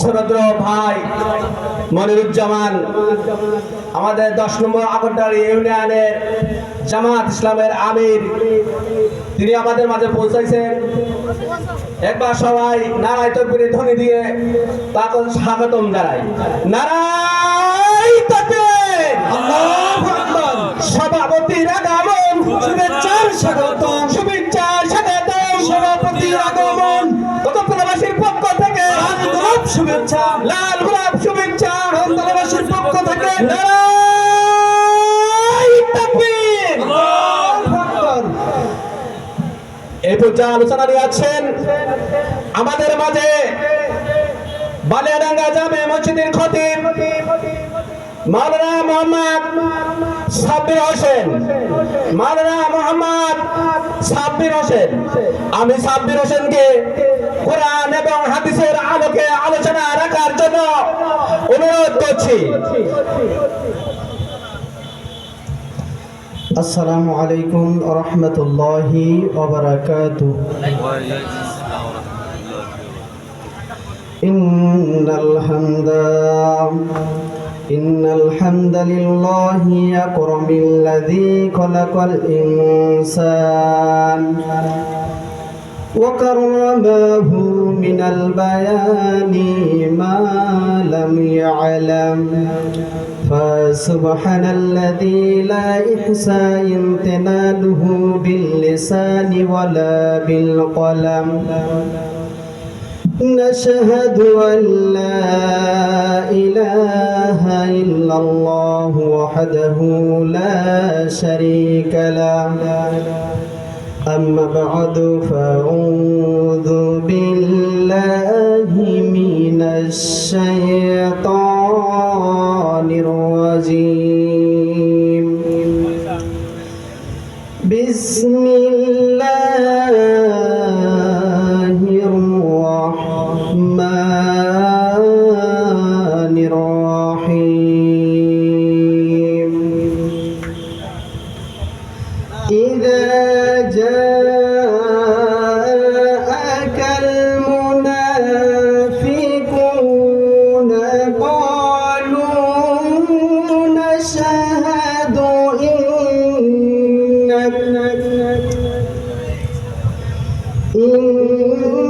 ছোটদ্র ভাই মনিরুজ্জামান আমাদের 10 নম্বর আগরটারি ইউনিয়নের জামাত ইসলামের আমির, তিনি আমাদের মাঝে পৌঁছাইছেন। একবার সবাই নারায়ে তাকবীরের ধ্বনি দিয়ে তাকে স্বাগতম জানাই। নারায়ে তাকবীর, আল্লাহু আকবার। সভাপতির আগমন, শুভেচ্ছার স্বাগতম, শুভেচ্ছার স্বাগতম। সভাপতির আগমন, কতপ্রবাসীর পক্ষ থেকে লাল গোলাপ শুভেচ্ছা, লাল গোলাপ শুভেচ্ছা। কতপ্রবাসীর পক্ষ থেকে নারায়ে তাকবীর, আল্লাহু আকবার। এই পর্যায়ে আলোচনা নিয়ে আছেন আমাদের মাঝে বালিয়াডাঙ্গা জামে মসজিদের খতিব মাওলানা মোহাম্মদ সাব্বির হোসেন। মাওলানা মোহাম্মদ সাব্বির হোসেন, আমি সাব্বির হোসেনকে কোরআন এবং হাদিসের আলোকে আলোচনা রাখার জন্য অনুরোধ করছি। আসসালামু আলাইকুম ওয়া রাহমাতুল্লাহি ওয়া বারাকাতুহু। ইন্নাল হামদালিল্লাহি আকরামিল্লাযী খালাকাল ইনসান ওয়া কাররামাহু মিনাল বায়ানি মা লাম ইয়ালাম। فسبحان الذي لا يحصى امتنانه باللسان ولا بالقلم. نشهد أن لا إله إلا الله وحده لا شريك له. أما بعد فأعوذ بالله من الشيطان الرجيم. بسم الله الرحمن الرحيم. إذا جاءك المنافقون قالوا نشهد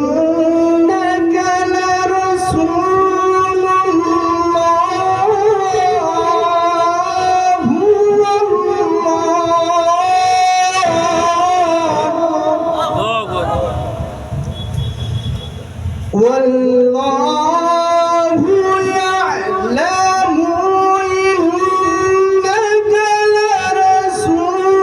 إنك لرسول الله والله يعلم إنك لرسوله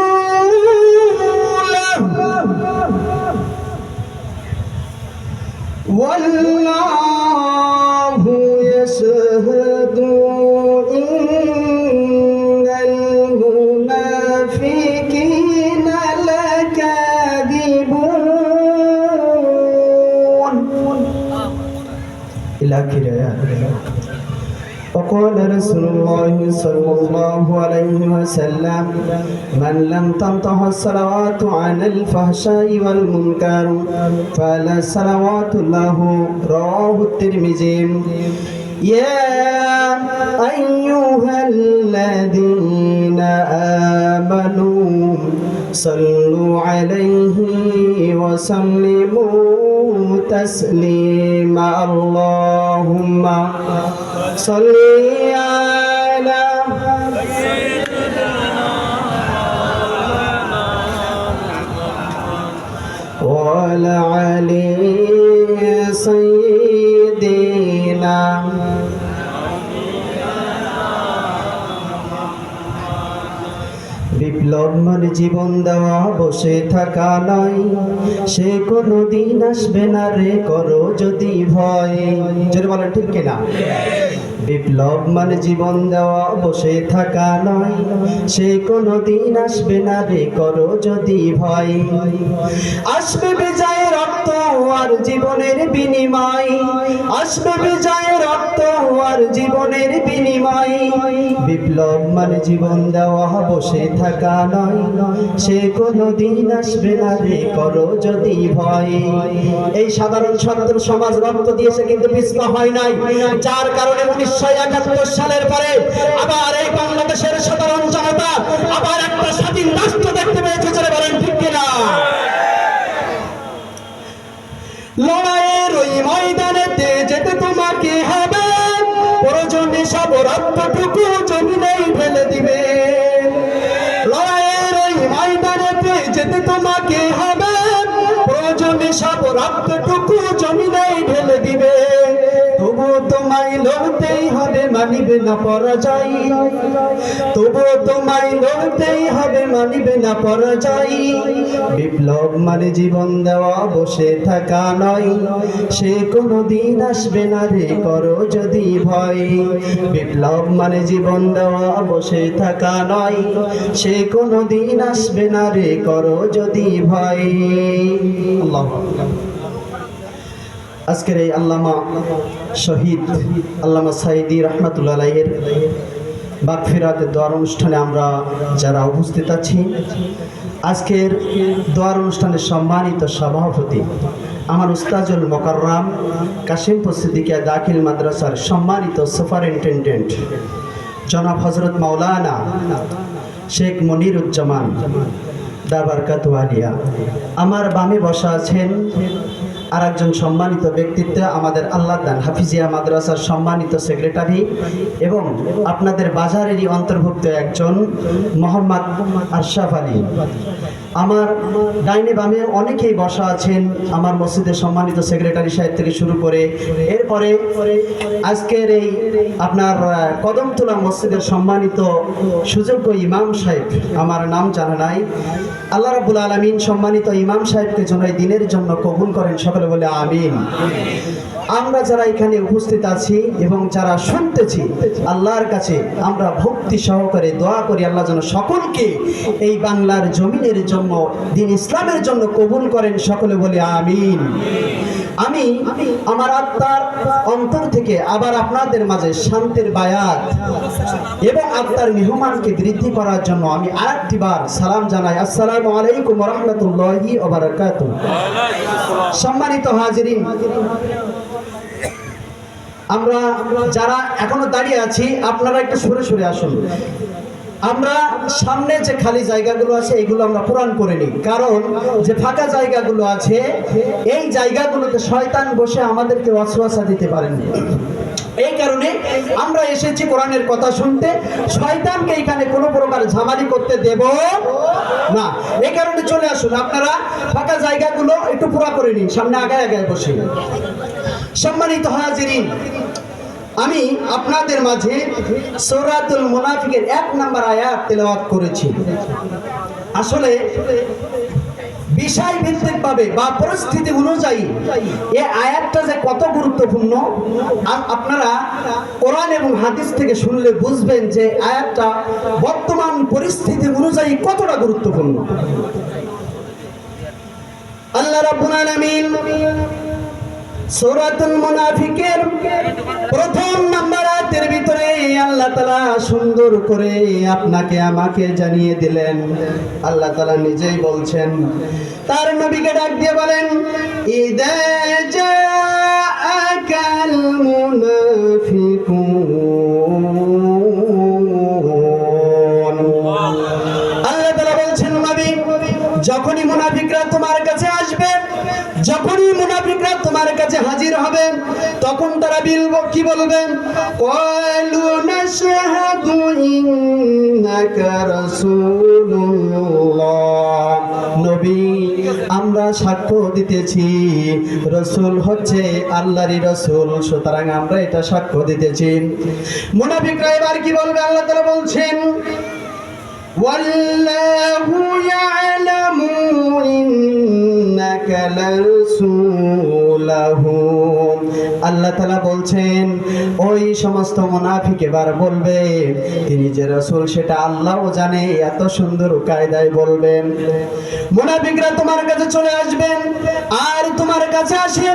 والله يشهد إن المنافقين لكاذبون إلى آخر. وقال رسول الله صلى الله عليه وسلم من لم تنته الصلوات عن الفحشاء والمنكر فلا صلوات له. رواه الترمذي. يا أيها الذين آمنوا صلوا عليه وسلموا تسليما. اللهم صل على وعلى علي سيدنا. বিপ্লব মানে জীবন দেওয়া, বসে থাকা নয়, সে কোনো দিন আসবে না রে করো যদি ভয়। যদি বলেন ঠিক কিনা? বিপ্লব মানে জীবন দেওয়া, বসে থাকা নয়, সে কোনো দিন আসবে না রে করো যদি ভয়। আসবে বিজয়ের রক্ত আর জীবনের বিনিময়, আসবে বিজয়ের রক্ত আর জীবনের বিনিময়। বিপ্লব মানে জীবন দেওয়া বসে থাকা নয়, সে কোনদিন আসবে না রে করো যদি ভয়। এই সাধারণ ছাত্র সমাজ রক্ত দিয়েছে কিন্তু পিছপা হয় নাই, যার কারণে 1971 সালের পরে আবার এই বাংলাদেশের সাধারণ জনতা আবার একটা স্বাধীন রাষ্ট্র দেখতে পেয়েছে। যারা বলেন ঠিক কিনা? লড়াইয়ের ওই ময়দানেতে যেতে তোমাকে হবে, প্রয়োজনে সব রক্তটুকু জমিনেই ঢেলে দিবে। লড়াইয়ের ওই ময়দানেতে যেতে তোমাকে হবে, প্রয়োজনে সব রক্তটুকু জমিনেই ঢেলে দিবে। তবুও তোমায় লড়তেই হবে, মানিবে না পরাজয়। তবুও তোমায় লড়তেই হবে, মানিবে না পরাজয়। বিপ্লব মানে জীবন দেওয়া বসে থাকা নয়, সে কোনদিন আসবে না রে করো যদি ভয়। বিপ্লব মানে জীবন দেওয়া বসে থাকা নয়, সে কোনদিন আসবে না রে করো যদি ভয়। আল্লাহু আকবার। আজকের এই আল্লামা শহীদ আল্লামা সাইদি রহমাতুল্লাহ আলাইহির মাগফিরাতের দোয়ার অনুষ্ঠানে আমরা যারা উপস্থিত আছি, আজকের দোয়ার অনুষ্ঠানের সম্মানিত সভাপতি আমার উস্তাজুল মোকাররম কাশিমপুর সিদ্দিকিয়া দাখিল মাদ্রাসার সম্মানিত সুপারিনটেন্ডেন্ট জনাব হযরত মাওলানা শেখ মনিরুজ্জামান দাবারকাতুয়ালিয়া। আমার বামে বসা আছেন আর একজন সম্মানিত ব্যক্তিত্ব, আমাদের আল্লাহ দান হাফিজিয়া মাদ্রাসার সম্মানিত সেক্রেটারি এবং আপনাদের বাজারেরই অন্তর্ভুক্ত একজন মোহাম্মদ আশরাফ আলী। আমার ডাইনে বামে অনেকেই বসা আছেন, আমার মসজিদের সম্মানিত সেক্রেটারি সাহেব থেকে শুরু করে এরপরে আজকের এই আপনার কদমতলা মসজিদের সম্মানিত সুযোগ্য ইমাম সাহেব, আমার নাম জানা নাই। আল্লাহ রাব্বুল আলামিন সম্মানিত ইমাম সাহেবকে যেন এই দিনের জন্য কবুল করেন, সকলে বলে আমিন। আমরা যারা এখানে উপস্থিত আছি এবং যারা শুনতেছি, আল্লাহর কাছে আমরা ভক্তি সহকারে দোয়া করি আল্লাহ যেন সকলকে এই বাংলার জমিনের জন্য, দিন ইসলামের জন্য কবুল করেন, সকলে বলে আমিন। আমি আমার আত্মার অন্তর থেকে আবার আপনাদের মাঝে শান্তির বায়াত এবং আত্মার মেহমানকে বৃদ্ধি করার জন্য আমি আরেকটি বার সালাম জানাই। আসসালামু আলাইকুম ওয়া রাহমাতুল্লাহি ওয়া বারাকাতুহু। সম্মানিত হাজিরিন, আমরা যারা এখনো দাঁড়িয়ে আছি আপনারা একটু সরে সরে আসুন। আমরা সামনে যে খালি জায়গাগুলো আছে এগুলো আমরা পূরণ করে নিই, কারণ যে ফাঁকা জায়গাগুলো আছে এই জায়গাগুলোতে শয়তান বসে আমাদেরকে ওয়াসওয়াসা দিতে পারেন। এই কারণে আমরা এসেছি কোরআনের কথা শুনতে, শয়তানকে এখানে কোনো প্রকার ঝামারি করতে দেব না। এই কারণে চলে আসুন, আপনারা ফাঁকা জায়গাগুলো একটু পুরা করে নিন, সামনে আগায় আগায় বসে। সম্মানিত হাজিরিন, আমি আপনাদের মাঝে সূরাতুল মুনাফিকের 1 নম্বর আয়াত তেলাওয়াত করেছি। আসলে বিষয় ভিত্তিক ভাবে বা পরিস্থিতি অনুযায়ী এই আয়াতটা যে কত গুরুত্বপূর্ণ আপনারা কোরআন এবং হাদিস থেকে শুনলে বুঝবেন যে আয়াতটা বর্তমান পরিস্থিতি অনুযায়ী কতটা গুরুত্বপূর্ণ। আল্লাহ রাব্বুল আলামিন সূরাতুল মুনাফিকের 1 নম্বর আয়াতের ভিতরে আল্লাহ তাআলা সুন্দর করে আপনাকে আমাকে জানিয়ে দিলেন। আল্লাহ তাআলা নিজেই বলছেন, তার নবীকে ডাক দিয়ে বলেন, ইযা জাআকাল মুনাফিকুন। আল্লাহ তাআলা বলছেন, নবী যখনই মুনাফিকরা তোমার কাছে আসবে, যখনই মুনাফিকরা তোমার কাছে হাজির হবে, তখন তারা কি বলবে? ক্বালু নাশহাদু ইন্নাকা রাসূলুল্লাহ। নবী আমরা সাক্ষ্য দিতেছি রাসূল হচ্ছে আল্লাহরই রাসূল, সুতরাং আমরা এটা সাক্ষ্য দিতেছি। মুনাফিকরা এবার কি বলবে? আল্লাহ তাআলা বলছেন, ওয়াল্লাহু ইয়ালামু ইন্নাকা লারাসূলুহু। আল্লাহ তাআলা বলছেন ওই সমস্ত মুনাফিক এবার বলবে তিনি যে রাসূল সেটা আল্লাহও জানে, এত সুন্দর কায়দায় বলবেন। মুনাফিকরা তোমার কাছে চলে আসবেন আর তোমার কাছে আসে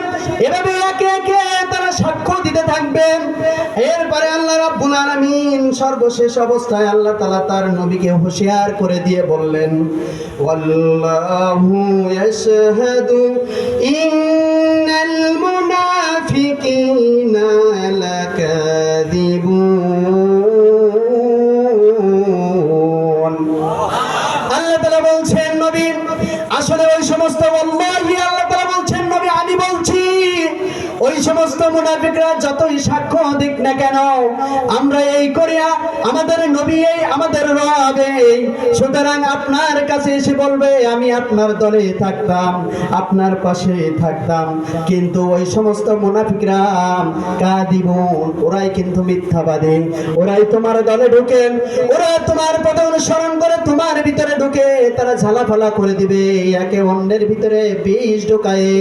এভাবে একে একে তারা সাক্ষ্য দিতে থাকবে। এর রাব্বুল আলামিন সর্বশেষ অবস্থায় আল্লাহ তাআলা তার নবীকে হুঁশিয়ার করে দিয়ে বললেন, ওয়াল্লাহু ইয়াশহাদু ইন্নাল মুনাফিকিনা লাকাযিবুন। আল্লাহ তাআলা বলছেন নবী, আসলে ওই সমস্ত, ওয়াল্লাহি আল্লাহ তাআলা বলছেন নবী আমি বলছি, ওই সমস্ত মুনাফিকরা যতই সাক্ষ্য দিক না কেন, আমরা এই করিয়া আমাদের নবী এই আমাদের রব এই, সুতরাং আপনার কাছে এসে বলবে আমি আপনার দলে থাকতাম, আপনার পাশে থাকতাম, কিন্তু ওই সমস্ত মুনাফিকরা কাদিবুন, ওরাই কিন্তু মিথ্যাবাদী, ওরাই তোমার দলে ঢুকেন, ওরা তোমার পথ অনুসরণ করে তোমার ভিতরে ঢুকে তারা ঝালাফালা করে দিবে, একে অন্যের ভিতরে বিষ ঢুকায়ে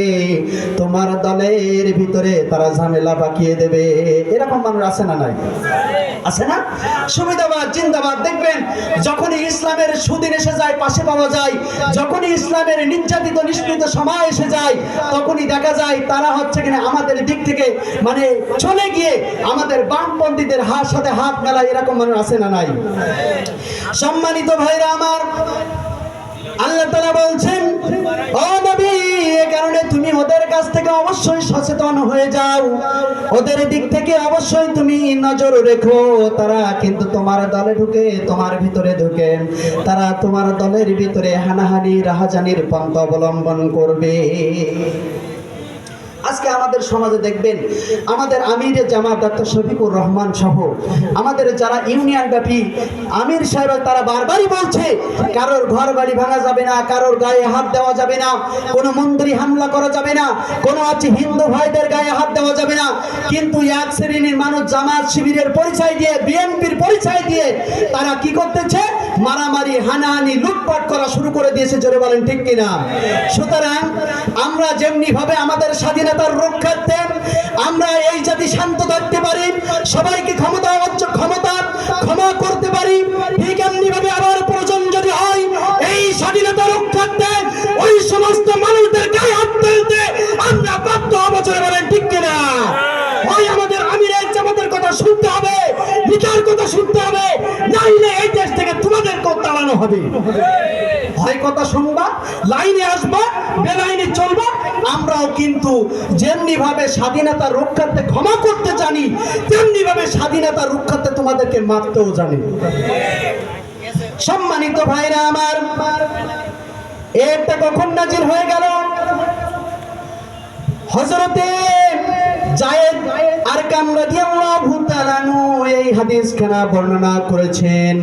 তোমার দলের ভিতরে তারা ঝামেলা পাকিয়ে দেবে। এরকম মানুষ আছে না নাই? আছে না? সুবিধাবাদ জিন্দাবাদ। দেখবেন যখনই ইসলামের সুদিন এসে যায় পাশে পাওয়া যায়, যখনই ইসলামের নির্যাতিত নিষ্পীড়িত সমাজ এসে যায়, তখনই দেখা যায় তারা হচ্ছে কিনা আমাদের দিক থেকে মানে চলে গিয়ে আমাদের বামপন্থীদের সাথে হাত মেলায়। এরকম মানুষ আছে না নাই? সম্মানিত ভাইরা আমার, আল্লাহ তাআলা বলছেন, ও নবী, এই কারণে তুমি ওদের কাছ থেকে অবশ্যই সচেতন হয়ে যাও, ওদের দিক থেকে অবশ্যই তুমি নজর রেখো। তারা কিন্তু তোমার দলে ঢুকে তোমার ভিতরে ঢুকে তারা তোমার দলের ভিতরে হানাহানি রাহাজানির পন্থা অবলম্বন করবে। আজকে আমাদের সমাজে দেখবেন আমাদের আমিরে জামাত ডক্টর শফিকুর রহমান সহ আমাদের যারা ইউনিয়ন ব্যাপী আমির সাহেব, তারা বারবারই বলছে কারোর ঘর বাড়ি ভাঙা যাবে না, কারোর গায়ে হাত দেওয়া যাবে না, কোনো মন্দিরে হামলা করা যাবে না, কোনো আছে হিন্দু ভাইদের গায়ে হাত দেওয়া যাবে না। কিন্তু এক শ্রেণীর মানুষ জামাত শিবিরের পরিচয় দিয়ে, বিএনপির পরিচয় দিয়ে তারা কি করতেছে? মারামারি, হানাহানি, লুটপাট করা শুরু করে দিয়েছে। জোরে বলেন ঠিক কিনা? সুতরাং আমরা যেমনি ভাবে আমাদের স্বাধীনতার রক্ষার্থে আমরা এই জাতি শান্ত থাকতে পারি, সবাইকে ক্ষমা করতে পারি, ঠিক এমনি ভাবে আবার প্রয়োজন যদি হয় এই স্বাধীনতা রক্ষার্থে ওই সমস্ত মানুষদের গায়ে হাত তুলতে আমরা বাধ্য হব। জোরে বলেন ঠিক কিনা? হয় আমাদের আমিরের জামাতের কথা শুনতে হবে, বিচার কথা শুনতে হবে, নাইলে এই দেশ থেকে তোমাদেরকেও তাড়ানো হবে। হয় কথা শুনবা, লাইনে আসবা, বেলাইনে চলবা। আমরাও কিন্তু যেমনি ভাবে স্বাধীনতা রক্ষার্থে ক্ষমা করতে জানি, তেমনি ভাবে স্বাধীনতা রক্ষার্থে তোমাদেরকে মারতেও জানি। সম্মানিত ভাইরা আমার, একটা কখন নাজির হয়ে গেল? হযরতে যায়েদ আরকাম রাদিয়াল্লাহু তাআলা আনহু এই হাদিসখানা বর্ণনা করেছেন।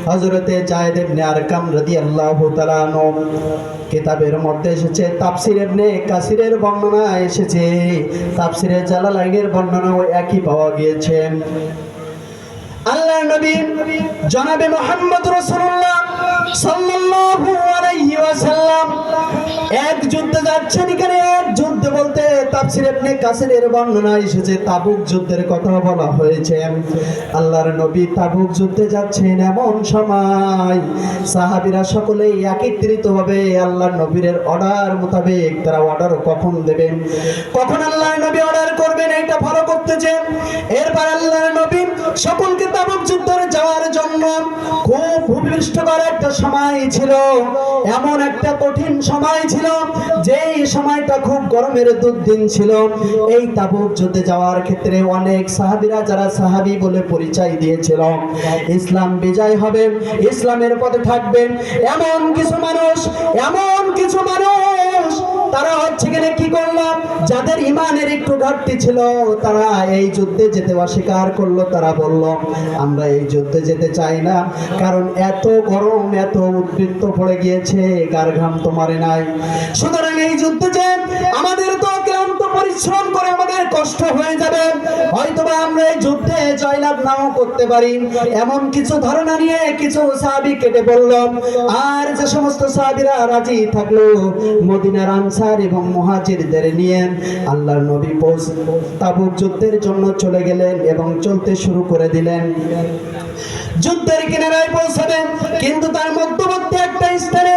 হযরতে যায়েদ ইবনে আরকাম রাদিয়াল্লাহু তাআলা আনহু কিতাবের মধ্যে এসেছে, তাফসীর ইবনে কাসিরের বর্ণনা এসেছে, তাফসীরে জালালাইনের বর্ণনাও একই পাওয়া গিয়েছে। আল্লাহর নবী জনাবে মুহাম্মদ রাসূলুল্লাহ সাল্লাল্লাহু আলাইহি ওয়াসাল্লাম এক যুদ্ধে যাচ্ছেন। এখানে এক যুদ্ধ বলতে তাফসীর ইবনে কাসিরের বর্ণনা এসেছে তাবুক যুদ্ধের কথা বলা হয়েছে। আল্লাহর নবী তাবুক যুদ্ধে যাচ্ছেন, এমন সময় সাহাবীরা সকলেই একত্রিতভাবে আল্লাহর নবীর অর্ডার মোতাবেক তারা অর্ডার কখন দেবেন, কখন আল্লাহর নবী অর্ডার করবেন এটা ফলো করতেছেন। এরপর আল্লাহর নবী সকলকে তাবুক যুদ্ধে যাওয়ার জন্য খুব ভূমিষ্ঠকর একটা সময় ছিল, এমন একটা কঠিন সময় ছিল যেই সময়টা খুব গরমের দুর্দিন ছিল। এই তাবুক যুদ্ধে যাওয়ার ক্ষেত্রে অনেক সাহাবীরা, যারা সাহাবী বলে পরিচয় দিয়েছিল, ইসলাম বিজয় হবে, ইসলামের পথে থাকবেন, এমন কিছু মানুষ তারা হচ্ছে কিনা কি করলাম, যাদের ইমানের একটু ঘাটতি ছিল তারা এই যুদ্ধে যেতে অস্বীকার করলো। তারা বলল আমরা এই যুদ্ধে যেতে চাই না, কারণ এত গরম, এত উদ্বৃত্ত পড়ে গিয়েছে, গার ঘাম তো মারে নাই, সুতরাং এই যুদ্ধে যে আমাদের তো ক্লান্ত পরিশ্রম করে আমাদের কষ্ট হয়ে যাবে, হয়তোবা আমরা এই যুদ্ধে জয়লাভ নাও করতে পারি। এমন কিছু ধারণা নিয়ে কিছু সাহাবী কেটে পড়ল। আর যে সমস্ত সাহাবীরা রাজি থাকলো, মদিনার আনসার এবং মুহাজিরদের নিয়ে আল্লাহর নবী তাবুক যুদ্ধের জন্য চলে গেলেন এবং চলতে শুরু করে দিলেন। যুদ্ধের কিনারায় পৌঁছাবেন, কিন্তু তার মধ্যবর্তী একটা স্থানে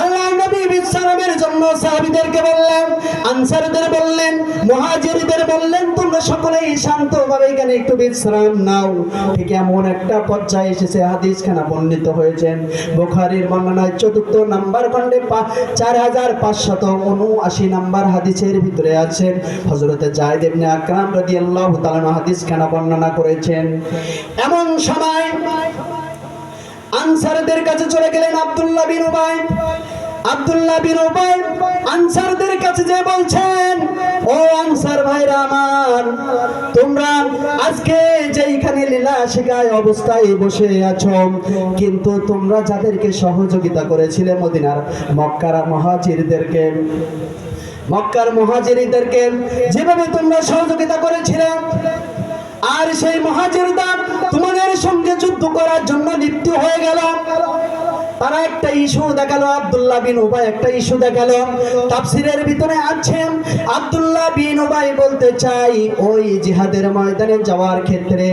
আল্লাহর নবী বিশ্রামের জন্য সাহাবীদেরকে বললেন, আনসারদের বললেন, মুহাজিরদের বললেন, তোমরা সকলেই শান্তভাবে এখানে একটু বিশ্রাম নাও। ঠিক এমন একটা পর্যায়ে এসেছে, হাদিসখানা বর্ণিত হয়েছেন বুখারীর বর্ণনায় ৪র্থ নাম্বার খণ্ডে ৪৫৭৭ নাম্বার হাদিসের ভিতরে আছেন। হযরতে যায়েদ ইবনে আকরাম রাদিয়াল্লাহু তাআলা হাদিসখানা বর্ণনা করেছেন। এমন সময় আনসারদের কাছে চলে গেলেন আব্দুল্লাহ বিন উবাই। আব্দুল্লাহ বিন উবাই আনসারদের কাছে যে বলছেন, ও আনসার ভাইরা আমার, তোমরা আজকে যেইখানে লীলা শিকায় অবস্থায় বসে আছো, কিন্তু তোমরা যাদেরকে সহযোগিতা করেছিলে মদিনার মক্কার মুহাজিরদেরকে যেভাবে তোমরা সহযোগিতা করেছিলে, আর সেই মুহাজিররা তোমাদের সঙ্গে যুদ্ধ করার জন্য লিপ্ত হয়ে গেল। তারা একটা ইস্যু দেখালো, আব্দুল্লাহ বিন উবাই একটা ইস্যু দেখালো। তাফসীরের ভিতরে আছে, আব্দুল্লাহ বিন উবাই বলতে চাই, ওই জিহাদের ময়দানে যাওয়ার ক্ষেত্রে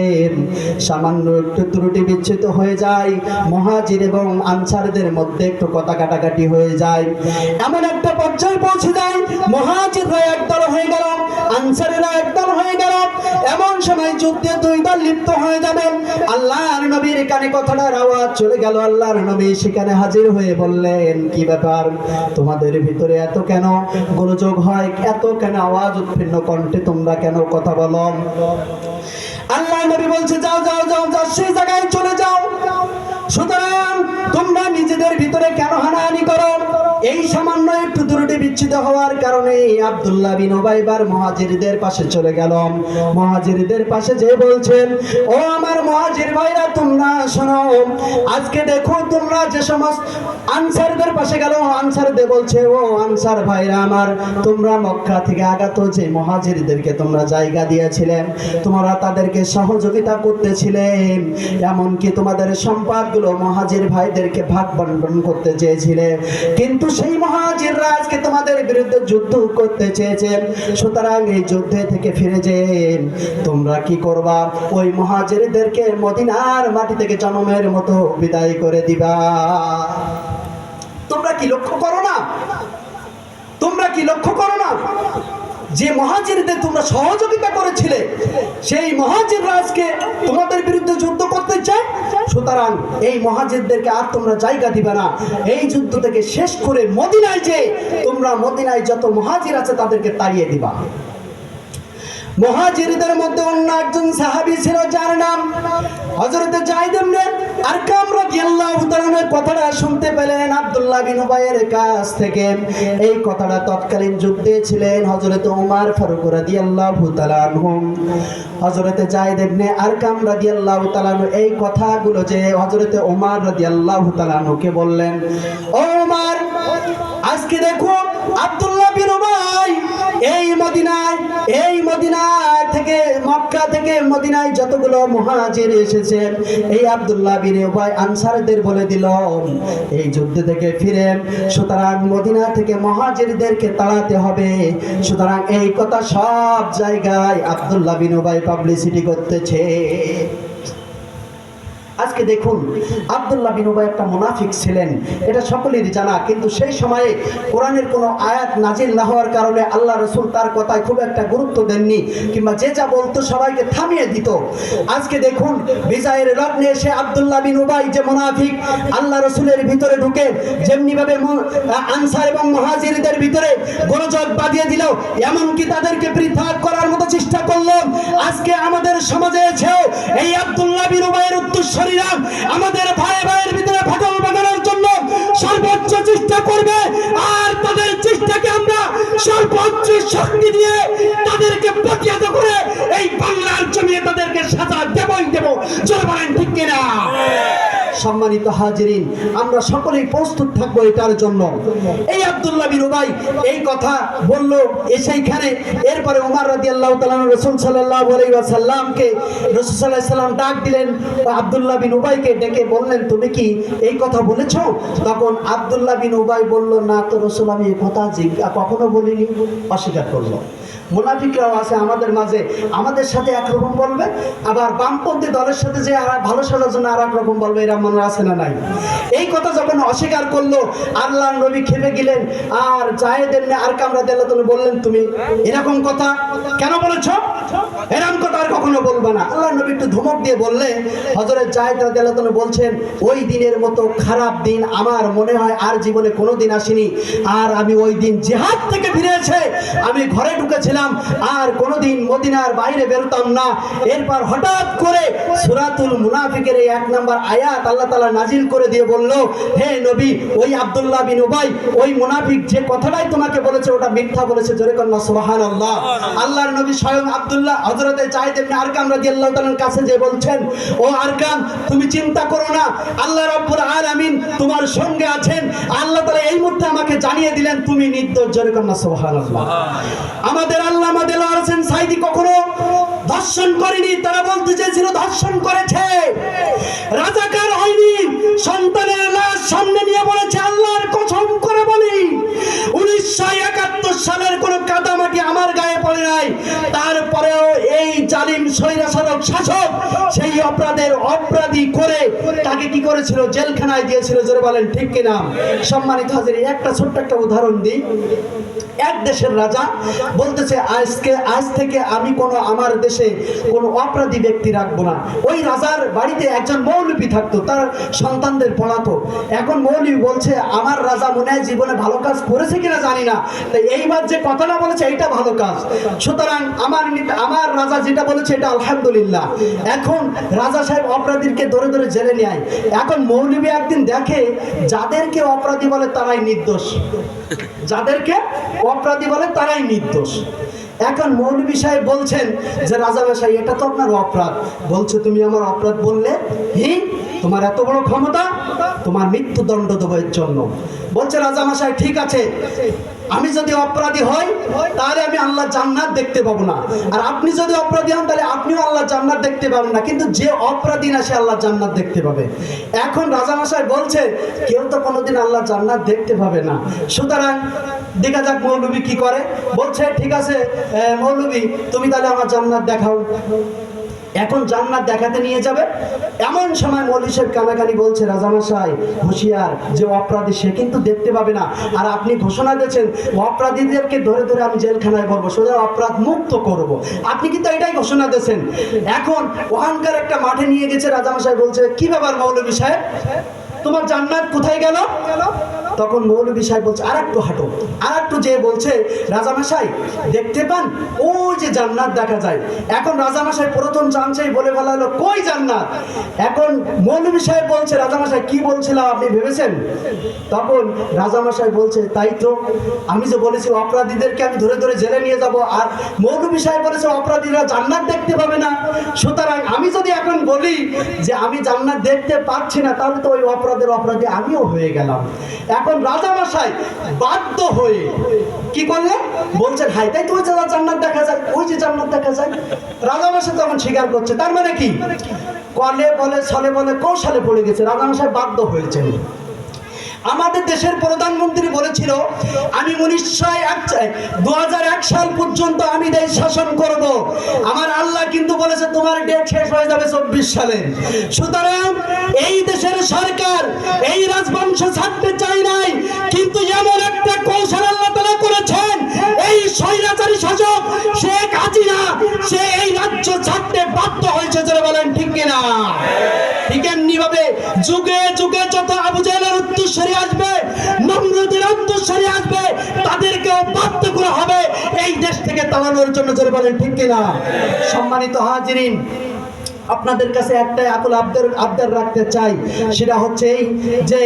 সামান্য একটু ত্রুটি বিচ্ছিত হয়ে যায়, মুহাজির এবং আনসারদের মধ্যে একটু কথা কাটাকাটি হয়ে যায়। এমন একটা পর্যায়ে পৌঁছে যায়, মুহাজিররা একদল হয়ে গেল, আনসারেরা একদল হয়ে গেল। এমন সময় যুদ্ধে দুই দল লিপ্ত হয়ে যাবেন। আল্লাহর নবীর কানে কথাটার আওয়াজ চলে গেল। আল্লাহর নবী সেখানে হাজির হয়ে বললেন, কি ব্যাপার, তোমাদের ভিতরে এত কেন গোলযোগ হয়, এত কেন আওয়াজ উৎপন্ন কণ্ঠে তোমরা কেন কথা বলো? আল্লাহর নবী বলছে, যাও যাও যাও যাও, সেই জায়গায় চলে যাও। সুতরাং তোমরা নিজেদের ভিতরে কেন হানাহানি করো? এই সামান্য একটু ত্রুটি বিচ্ছিত হওয়ার কারণে আব্দুল্লাহ বিন উবাই বার মুহাজিরদের পাশে চলে গেল। মুহাজিরদের পাশে যে বলছেন, ও আমার মুহাজির ভাইরা, তোমরা শোনো, আজকে দেখো তোমরা যে সমস্ত আনসারদের পাশে গেল, আনসারদের বলছে, ও আনসার ভাইরা আমার, তোমরা মক্কা থেকে আগত যে মুহাজিরদেরকে তোমরা জায়গা দিয়েছিলেন, তোমরা তাদেরকে সহযোগিতা করতেছিলেন, এমনকি তোমাদের সম্পদগুলো মুহাজির ভাইদেরকে ভাগ বন্টন করতে চেয়েছিলে, কিন্তু সেই মুহাজিররা আজকে তোমাদের বিরুদ্ধে যুদ্ধ করতে চেয়েছেন। সুতরাং এই যুদ্ধে থেকে ফিরে যে তোমরা কি করবা? ওই মুহাজিরদেরকে মদিনার মাটি থেকে জনমের মতো বিদায় করে দিবা। তোমরা কি লক্ষ্য করো না? তোমরা কি লক্ষ্য করো না যে মুহাজিরদের তোমরা সহযোগিতা করেছিলে, সেই মুহাজিররা আজকে তোমাদের বিরুদ্ধে যুদ্ধ করতে চায়। সুতরাং এই মুহাজিরদেরকে আর তোমরা জায়গা দিবে না। এই যুদ্ধ থেকে শেষ করে মদিনায় যে তোমরা মদিনায় যত মুহাজির আছে তাদেরকে তাড়িয়ে দিবা। মুহাজিরদের মধ্যে অন্য একজন সাহাবী ছিল, যার নাম হযরতে যায়েদ ইবনে আরকাম রাদিয়াল্লাহু তাআলা। কথাটা শুনতে পেলেন আব্দুল্লাহ বিন উবাইয়ের কাছ থেকে। এই কথাটা তৎকালীন যুদ্ধে ছিলেন হযরতে ওমর ফারুক রাদিয়াল্লাহু তাআলা আনহু। হযরতে যায়েদ ইবনে আরকাম রাদিয়াল্লাহু তাআলা এই কথাগুলো যে হযরতে ওমর রাদিয়াল্লাহু তাআলা আনহুকে বললেন, ও ওমর, আজকে দেখো আব্দুল্লাহ বিন উবাই এই মদিনা থেকে মক্কা থেকে মদিনায় যতগুলো মুহাজির এসেছেন, এই আব্দুল্লাহ বিন উবাই আনসারদের বলে দিল এই যুদ্ধ থেকে ফিরেন। সুতরাং মদিনা থেকে মুহাজিরদেরকে তাড়াতে হবে। সুতরাং এই কথা সব জায়গায় আব্দুল্লাহ বিন উবাই পাবলিসিটি করতেছে। আজকে দেখুন, আব্দুল্লাহ বিন উবাই একটা মুনাফিক ছিলেন, এটা সকলেরই জানা। কিন্তু সেই সময়ে কোরআনের কোনো আয়াত নাজিল না হওয়ার কারণে আল্লাহ রাসূল তার কথায় খুব একটা গুরুত্ব দেননি, কিংবা যে যা বলতো সবাইকে থামিয়ে দিত। আজকে দেখুন, বিজয়ের লগ্নে এসে আব্দুল্লাহ বিন উবাই যে মুনাফিক, আল্লাহ রাসূলের ভিতরে ঢুকে যেমনি ভাবে আনসার এবং মুহাজিরদের ভিতরে গোলযোগ বাঁধিয়ে দিল, এমনকি তাদেরকে পৃথক করার মতো চেষ্টা করল। আজকে আমাদের সমাজে এসেও এই আব্দুল্লাহ বিন উবাইয়ের উদ্দেশ্য আমাদের ভাই ভাইয়ের ভিতরে ফাটল বাঁধানোর জন্য সর্বোচ্চ চেষ্টা করবে, আর তাদের চেষ্টাকে আমরা সর্বোচ্চ শক্তি দিয়ে তাদেরকে প্রতিহত করে এই বাংলার জমিয়ে তাদেরকে সাজা দেবই দেব। জোরে বলেন ঠিক কিনা? সম্মানিত হাজিরিন, আমরা সকলেই প্রস্তুত থাকবো এটার জন্য। এই আব্দুল্লাহ বিন উবাই এই কথা বলল সেইখানে। এরপরে ওমর রাদিয়াল্লাহু তাআলা রাসূল সাল্লাল্লাহু আলাইহি ওয়াসাল্লামকে রাসূল সাল্লাল্লাহু আলাইহি ওয়াসাল্লাম ডাক দিলেন, আব্দুল্লাহ বিন উবাইকে ডেকে বললেন, তুমি কি এই কথা বলেছো? তখন আব্দুল্লাহ বিন উবাই বলল, না তো রাসূল, আমি এই কথা কখনো বলিনি, অস্বীকার করলো। মুনাফিকরাও আছে আমাদের মাঝে, আমাদের সাথে একরকম বলবে, আবার বামপন্থী দলের সাথে যে আর ভালো সাজার জন্য আর এক রকম বলবে, এরা মনে আছে না নাই? এই কথা যখন অস্বীকার করলো, আল্লাহ নবী খেপে গেলেন, আর জায়েদ ইবনে আরকাম রাদিয়াল্লাহু তাআলা বললেন, তুমি এরকম কথা কেন বলেছো? এরকম কথা আর কখনো বলবে না। আল্লাহ নবী একটু ধমক দিয়ে বললে, হযরত জায়েদ রাদিয়াল্লাহু তাআলা বলছেন, ওই দিনের মতো খারাপ দিন আমার মনে হয় আর জীবনে কোনোদিন আসেনি। আর আমি ওই দিন জিহাদ থেকে ফিরে এসে আমি ঘরে ঢুকেছিলাম, আর কোনোদিন মদিনার বাইরে বেরোতাম না। এরপর হঠাৎ করে সূরাতুল মুনাফিকের এই 1 নম্বর আয়াত আল্লাহ তাআলা নাজিল করে দিয়ে বলল, হে নবী, ওই আব্দুল্লাহ বিন উবাই, ওই মুনাফিক যে কথাটাই তোমাকে বলেছে ওটা মিথ্যা বলেছে। জোরে কন্যা সুবহানাল্লাহ। আল্লাহর নবী স্বয়ং আব্দুল্লাহ হযরতে জায়েদ ইবনে আরকাম রাদিয়াল্লাহু তাআলার কাছে যে বলছেন, ও আরকাম, তুমি চিন্তা করো না, আল্লাহ রাব্বুল আলামিন তোমার সঙ্গে আছেন। আল্লাহ তাআলা এই মুহূর্তে আমাকে জানিয়ে দিলেন তুমি নির্দোষ। জোরে কন্যা সুবহানাল্লাহ। আমাদের আল্লামা দেলোয়ার হোসেন সাঈদী কখনো ধর্ষণ করেনি, তারা বলতে চেয়েছিল ধর্ষণ করেছে। রাজাকার হয়নি, সন্তানের লাশ সামনে নিয়ে বলেছে, আল্লাহর কসম করে বলি 1971 সালের কোন কাদামাটি আমার গায়ে পড়ে নাই। তারপরেও এই জালিম স্বৈরাচারক শাসক সেই অপরাধী করে তাকে কি করেছিল? জেলখানায় দিয়েছিল। জোরে বলেন ঠিক কিনা? সম্মানিত হাজির, একটা ছোট্ট একটা উদাহরণ দিই। এক দেশের রাজা বলতেছে, আজ থেকে আমি আমার দেশে কোনো অপরাধী ব্যক্তি রাখবো না। ওই রাজার বাড়িতে একজন মৌলবি থাকতো, তার সন্তানদের পড়াতো। এখন মৌলবি বলছে, আমার রাজা মনে হয় জীবনে ভালো কাজ করেছে কিনা জানি না, তাই এইবার যে কথাটা বলেছে এটা ভালো কাজ, সুতরাং আমার রাজা যেটা বলেছে এটা আলহামদুলিল্লাহ। এখন রাজা সাহেব অপরাধীকে ধরে ধরে জেলে নেয়। এখন মৌলবি একদিন দেখে যাদেরকে অপরাধী বলে তারাই নির্দোষ, যাদেরকে অপরাধী বলে তারাই নির্দোষ। এখন মৌলবী সাহেব বলছেন যে রাজামশাই, এটা তো আপনার অপরাধ। বলছে, তুমি আমার অপরাধ বললে? তোমার এত বড় ক্ষমতা, তোমার মৃত্যুদণ্ড দেবো এর জন্য। বলছে রাজামশাই, ঠিক আছে, আমি যদি অপরাধী হই তাহলে আমি আল্লাহ জান্নাত দেখতে পাবো না, আর আপনি যদি অপরাধী হন তাহলে আপনিও আল্লাহ জান্নাত দেখতে পাবেন না, কিন্তু যে অপরাধী না সে আল্লাহ জান্নাত দেখতে পাবে। এখন রাজামশাই বলছে, কেউ তো কোনোদিন আল্লাহ জান্নাত দেখতে পাবে না, সুতরাং দেখা যাক মৌলবী কি করে। বলছে, ঠিক আছে মৌলবী, তুমি তাহলে আমার জান্নাত দেখাও। এখন জান্নাত দেখাতে নিয়ে যাবে, এমন সময় মৌলবী সাহেব কানাকানি বলছে, রাজামশাই হুঁশিয়ার, যে অপরাধী সে কিন্তু দেখতে পাবে না, আর আপনি ঘোষণা দিয়েছেন অপরাধীদেরকে ধরে ধরে আমি জেলখানায় ভরবো, সোজা অপরাধ মুক্ত করব। আপনি কিন্তু এটাই ঘোষণা দিয়েছেন। এখন অহংকার একটা মাঠে নিয়ে গেছে। রাজামশাই বলছে, কি ব্যাপার মৌলবী সাহেব, তোমার জান্নাত কোথায় গেল? তখন মৌলবী সাহেব বলছে, আর একটু হাঁটো। আর একটু যে বলছে, রাজামশাই দেখতে পান ওই যে জান্নাত দেখা যায়। এখন রাজামশাই প্রথম চান্সেই বলে ফেলা হলো, কই জান্নাত? এখন মৌলবী সাহেব বলছে, রাজামশাই কি বলছিলাম আপনি ভেবেছেন? তখন রাজামশাই বলছে, তাই তো, আমি যে বলেছি অপরাধীদেরকে আমি ধরে ধরে জেলে নিয়ে যাব, আর মৌলবী সাহেব বলেছে অপরাধীরা জান্নাত দেখতে পাবে না, সুতরাং আমি যদি এখন বলি যে আমি জান্নাত দেখতে পাচ্ছি না, তাহলে তো ওই অপরাধী আমিও হয়ে গেলাম। এখন রাজামশাই বাধ্য হয়ে কি করলেন? বলছেন, হাই তাই তো ওই যে জান্নাত দেখা যায়, ওই যে জান্নাত দেখা যায়। রাজামশাই তখন স্বীকার করছে, তার মানে কি? কলে বলে ছলে বলে কৌশলে পড়ে গেছে। রাজামশাই বাধ্য হয়েছেন। আমাদের দেশের প্রধানমন্ত্রী বলেছিল, আমি 2001 সাল পর্যন্ত আমি দেশ শাসন করব। আমার আল্লাহ কিন্তু বলেছে তোমার ডেট শেষ হয়ে যাবে 24 সালে। সুতরাং এই দেশের সরকার এই রাজবংশ ছাড়তে চাই নাই, কিন্তু এমন একটা কৌশল আল্লাহ তাআলা করেছেন, এই স্বৈরাচারী শাসক শেখ হাসিনা সে এই রাজ্য ছাড়তে বাধ্য হয়েছে। যারা বলেন ঠিক কিনা? ঠিক এমনি ভাবে যুগে যুগে যত আবু জাহেলের উত্তরসূরি আসবে, নমরুদের উত্তরসূরি আসবে, তাদেরকেও বাধ্য করা হবে এই দেশ থেকে তাড়ানোর জন্য। যারা বলেন ঠিক কিনা? সম্মানিত হাজিরিন, আপনাদের কাছে একটাই আকুল আবদার রাখতে চাই, সেটা হচ্ছে এই যে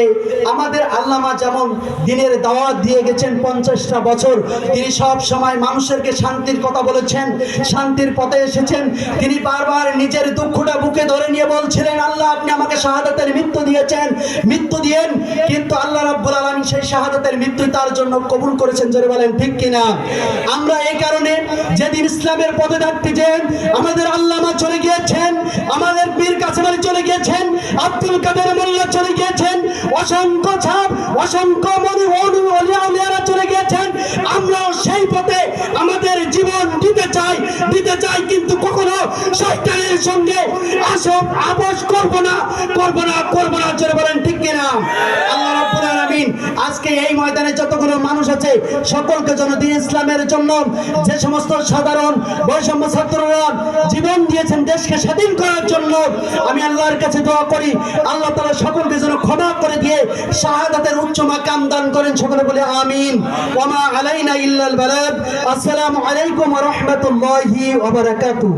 আমাদের আল্লামা যেমন দিনের দাওয়াত দিয়ে গেছেন 50টা বছর, তিনি সব সময় মানুষেরকে শান্তির কথা বলেছেন, শান্তির পথে এসেছেন। তিনি বারবার নিজের দুঃখটা বুকে ধরে নিয়ে বলছিলেন, আল্লাহ আপনি আমাকে শাহাদাতের মৃত্যু দিয়েছেন, মৃত্যু দিয়েন, কিন্তু আল্লাহ রাব্বুল আলামিন সেই শাহাদাতের মৃত্যু তার জন্য কবুল করেছেন। যারা বলেন ঠিক কিনা? আমরা এই কারণে যেদিন ইসলামের পথে থাকতে যেন আমাদের আল্লামা চলে গিয়েছেন, আমাদের বীর কাসেম আলী চলে গিয়েছেন, আব্দুল কাদের মোল্লা চলে গিয়েছেন, অসংখ্য ছাপ, অসংখ্য মনুলিয়ারা চলে গিয়েছেন। আমরাও সেই পথে আমাদের জীবন দিতে চাই কিন্তু কখনো শয়তানের সঙ্গে আপোষ করব না জোরে বলেন ঠিক কিনা? আল্লাহ রাব্বুল আলামিন আজকে এই ময়দানে যতগুলো মানুষ আছে সকলকে যেন দ্বীন ইসলামের জন্য যে সমস্ত সাধারণ বৈষম্য ছাত্ররা জীবন দিয়েছেন দেশকে স্বাধীন করার জন্য, আমি আল্লাহর কাছে দোয়া করি আল্লাহ তাআলা সকলকে যেন ক্ষমা করে দিয়ে শাহাদাতের উচ্চ মাকাম দান করেন। সকলে বলে আমিন। ওয়া মা আলাইনা ইল্লাল বালাগ। আসসালামু আলাইকুম ওয়া রাহমাতুল্লাহি ওয়া বারাকাতুহু।